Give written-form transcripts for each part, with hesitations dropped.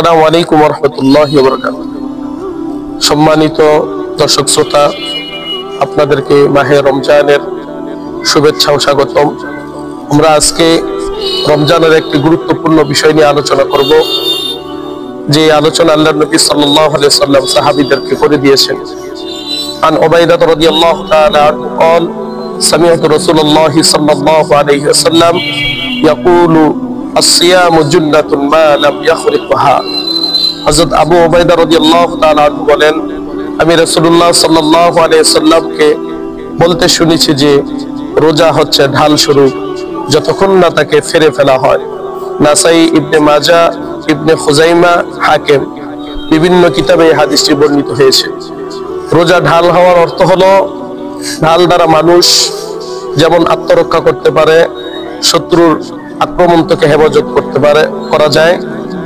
আসসালামু আলাইকুম ওয়া রাহমাতুল্লাহি ওয়া বারাকাতুহু। সম্মানিত দর্শক শ্রোতা, আপনাদেরকে মাহে রমজানের শুভেচ্ছা ও স্বাগতম। আমরা আজকে রমজানের একটি গুরুত্বপূর্ণ বিষয় নিয়ে আলোচনা করব, যে আলোচনা আল্লাহর নবী সাল্লাল্লাহু আলাইহি ওয়াসাল্লাম সাহাবীদেরকে করে দিয়েছেন। আন উবাইদা রাদিয়াল্লাহু তাআলা আনহু قال سمعت رسول الله صلى الله عليه وسلم يقول الصيام جنة ما لم يخرقها। হযরত আবু উবাইদা রাদিয়াল্লাহু তাআলা আনহু বলেন, আমি রাসূলুল্লাহ সাল্লাল্লাহু আলাইহি ওয়াসাল্লামকে বলতে শুনেছি যে রোজা হচ্ছে ঢাল স্বরূপ, যতক্ষণ না তাকে ফেরে ফেলা হয়। নাসাই, ইবনে মাজাহ, ইবনে খুজাইমা, হাকিম বিভিন্ন কিতাবে এই হাদিসটি বর্ণিত হয়েছে। রোজা ঢাল হওয়ার অর্থ হলো, ঢাল দ্বারা মানুষ যেমন আত্মরক্ষা করতে পারে, শত্রুর আক্রমণ থেকে হেফাজত করা যায়,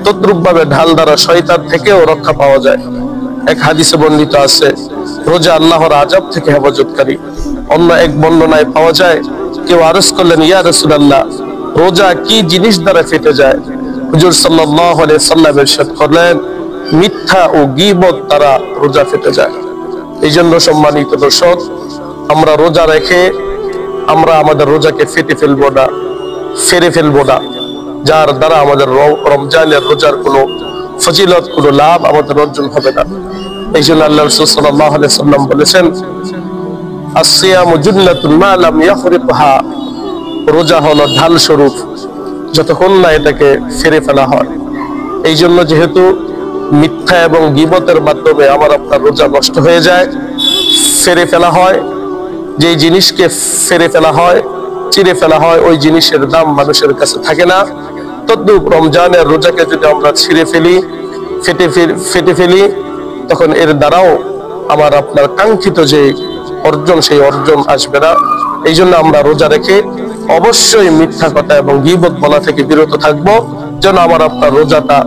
তদ্রূপ ভাবে ঢাল দ্বারা শয়তান থেকেও রক্ষা পাওয়া যায়। এক হাদিসে বর্ণিত আছে, রোজা আল্লাহর আযাব থেকে হেফাজতকারী। অন্য এক বর্ণনায় পাওয়া যায়, কেউ আরজ করলেন, ইয়া রাসূলুল্লাহ, রোজা কি জিনিস দ্বারা ফেটে যায়? হুজুর সাল্লাল্লাহু আলাইহি ওয়াসাল্লাম ইরশাদ করলেন, মিথ্যা ও গীবত দ্বারা রোজা ফেটে যায়। এই জন্য সম্মানিত দর্শক, আমরা রোজা রেখে আমরা আমাদের রোজাকে ফেটে ফেলবো না, ফেরে ফেলবো না, যার দ্বারা আমাদের রমজানের রোজার কোনো ফজিলত, কোনো লাভ আমাদের অর্জন হবে না। এই জন্য আল্লাহ রাসূল সাল্লাল্লাহু আলাইহি ওয়াসাল্লাম বলেছেন, আস-সিয়ামু জুন্নাতুন মা লাম ইয়াখরিকহা, রোজা হলো ঢাল স্বরূপ, যতক্ষণ না এটাকে ফেরে ফেলা হয়। এই জন্য যেহেতু মিথ্যা এবং গীবতের মাধ্যমে আমার আপনার রোজা নষ্ট হয়ে যায়, ফেরে ফেলা হয়, যে জিনিসকে ফেরে ফেলা হয়, চিরে ফেলা হয়, ওই জিনিসের দাম মানুষের কাছে থাকে না। তদ্রূপ রমজানের রোজাকে যদি আমরা ছিঁড়ে ফেলি, ফেটে ফেলি, তখন এর দ্বারাও আমার আপনার কাঙ্ক্ষিত যে অর্জন, সেই অর্জন আসবে না। এই জন্য আমরা রোজা রেখে অবশ্যই মিথ্যা কথা এবং গীবত বলা থেকে বিরত থাকবো, যেন আমার আপনার রোজাটা,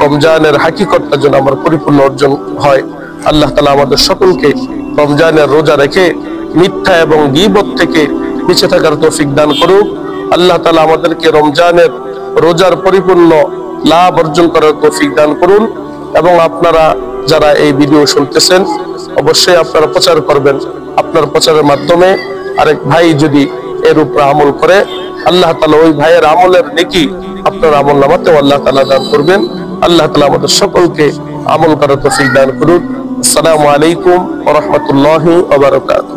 রমজানের হাকিকতটা যেন আমার পরিপূর্ণ অর্জন হয়। আল্লাহ তাআলা আমাদের সকলকে রমজানের রোজা রেখে মিথ্যা এবং গীবত থেকে বেঁচে থাকার তৌফিক দান করুক। আল্লাহ তাআলা আমাদেরকে রমজানের রোজার পরিপূর্ণ লাভ অর্জন করার তৌফিক দান করুন। এবং আপনারা যারা এই ভিডিও শুনতেছেন, অবশ্যই আপনারা প্রচার করবেন। আপনার প্রচারের মাধ্যমে আরেক ভাই যদি এর উপর আমল করে, আল্লাহ তাআলা ওই ভাইয়ের আমলের নেকি আপনার আমল নামাতেও আল্লাহ তাআলা দান করবেন। আল্লাহ তাআলা আমাদের সকলকে আমল করার তৌফিক দান করুন। আসসালামু আলাইকুম ওয়া রাহমাতুল্লাহি ওয়া বারাকাতুহু।